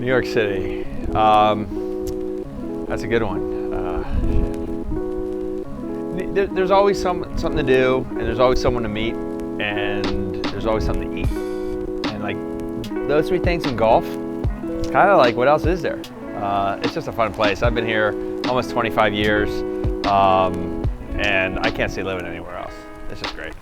New York City. That's a good one. There's always something to do, and there's always someone to meet, and there's always something to eat. And like those three things in golf, it's kind of like, what else is there? It's just a fun place. I've been here almost 25 years, and I can't see living anywhere else. It's just great.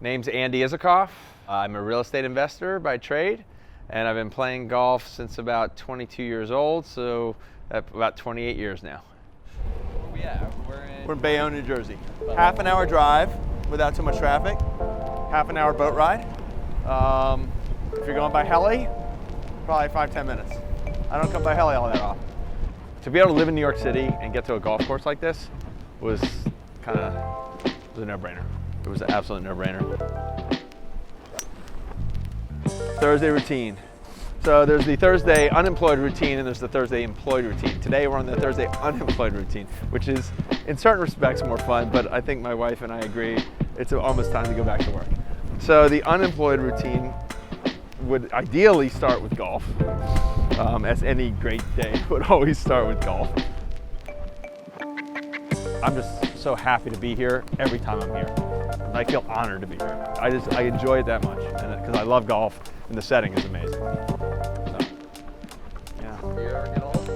Name's Andy Isikoff. I'm a real estate investor by trade, and I've been playing golf since about 22 years old, so about 28 years now. Where we at? We're in Bayonne, New Jersey. Half an hour drive without too much traffic, half an hour boat ride. If you're going by heli, probably 5-10 minutes. I don't come by heli all that often. To be able to live in New York City and get to a golf course like this was a no-brainer. It was an absolute no-brainer. Thursday routine. So there's the Thursday unemployed routine and there's the Thursday employed routine. Today we're on the Thursday unemployed routine, which is in certain respects more fun, but I think my wife and I agree it's almost time to go back to work. So the unemployed routine would ideally start with golf, as any great day would always start with golf. I'm just so happy to be here every time I'm here. I feel honored to be here. I enjoy it that much, and because I love golf, and the setting is amazing. So, yeah. Do you ever get old?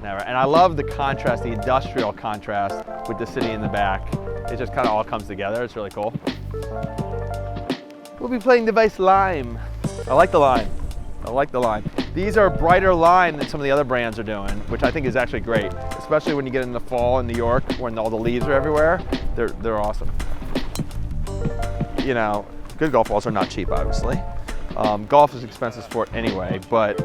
Never. And I love the contrast, the industrial contrast with the city in the back. It just kind of all comes together. It's really cool. We'll be playing device lime. I like the lime. These are brighter lime than some of the other brands are doing, which I think is actually great, especially when you get in the fall in New York when all the leaves are everywhere. They're awesome. You know, good golf balls are not cheap, obviously. Golf is an expensive sport anyway, but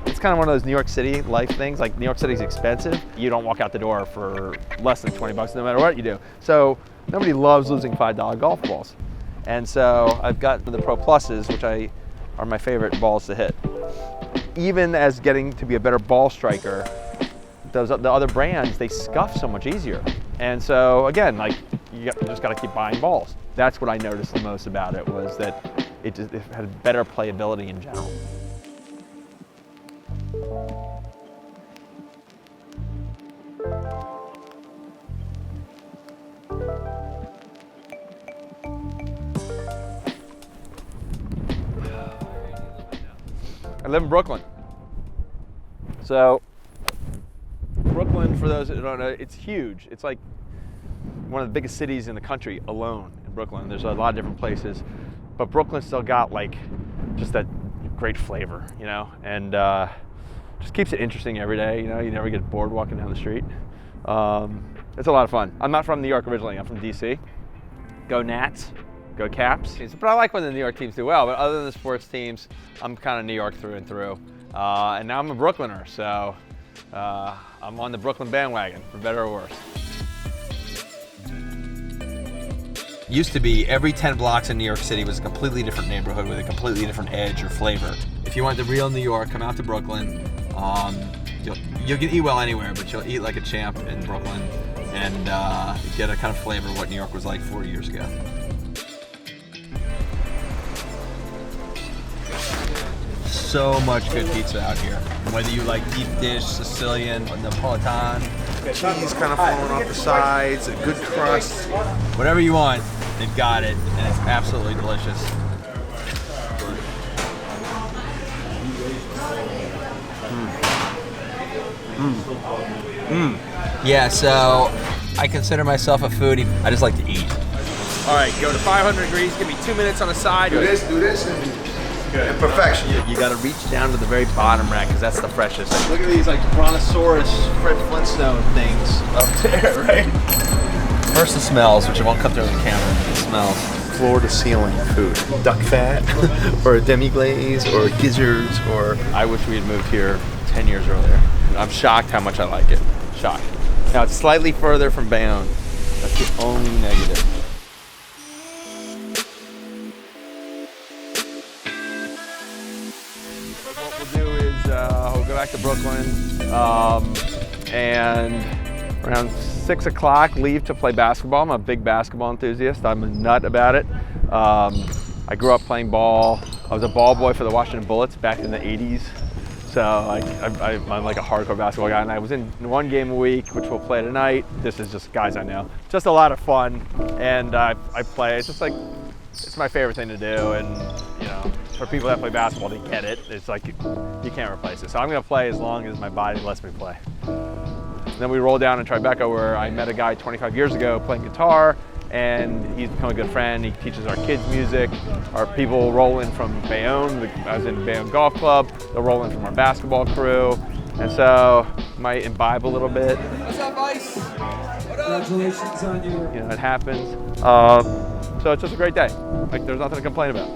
it's kind of one of those New York City life things. Like, New York City's expensive. You don't walk out the door for less than 20 bucks no matter what you do. So nobody loves losing $5 golf balls. And so I've got the Pro Pluses, which are my favorite balls to hit. Even as getting to be a better ball striker, the other brands, they scuff so much easier. And so again, like, you just got to keep buying balls. That's what I noticed the most about it, was that it had better playability in general. I live in Brooklyn. So Brooklyn, for those that don't know, it's huge. It's like one of the biggest cities in the country alone in Brooklyn. There's a lot of different places, but Brooklyn still got like just that great flavor, you know, and just keeps it interesting every day. You know, you never get bored walking down the street. It's a lot of fun. I'm not from New York originally. I'm from DC. Go Nats. Go Caps. But I like when the New York teams do well, but other than the sports teams, I'm kind of New York through and through. And now I'm a Brooklyner, so I'm on the Brooklyn bandwagon, for better or worse. Used to be every 10 blocks in New York City was a completely different neighborhood with a completely different edge or flavor. If you want the real New York, come out to Brooklyn. You can eat well anywhere, but you'll eat like a champ in Brooklyn and get a kind of flavor of what New York was like 40 years ago. So much good pizza out here. Whether you like deep dish, Sicilian, Napolitan, cheese kind of falling off the sides, a good crust. Whatever you want, they've got it, and it's absolutely delicious. Yeah, so I consider myself a foodie. I just like to eat. All right, go to 500 degrees, give me 2 minutes on the side. Do this, and perfection. You gotta reach down to the very bottom rack, because that's the freshest. Look at these like Brontosaurus, Fred Flintstone things up there, right? First the smells, which won't come through the camera. The smells. Floor to ceiling food. Duck fat, or a demi-glaze, or gizzards, or... I wish we had moved here 10 years earlier. I'm shocked how much I like it. Shocked. Now it's slightly further from Bayonne. That's the only negative. What we'll do is we'll go back to Brooklyn and around 6 o'clock leave to play basketball. I'm a big basketball enthusiast. I'm a nut about it. I grew up playing ball. I was a ball boy for the Washington Bullets back in the 80s. So I'm like a hardcore basketball guy, and I was in one game a week, which we'll play tonight. This is just guys I know. Just a lot of fun, and I play. It's just like, it's my favorite thing to do, and you know, for people that play basketball, they get it. It's like, you can't replace it. So I'm gonna play as long as my body lets me play. And then we roll down in Tribeca, where I met a guy 25 years ago playing guitar, and he's become a good friend. He teaches our kids music. Our people roll in from Bayonne. I was in Bayonne Golf Club. They'll roll in from our basketball crew. And so might imbibe a little bit. What's up, Ice? What up? Congratulations on your... You know, it happens. So it's just a great day. Like, there's nothing to complain about.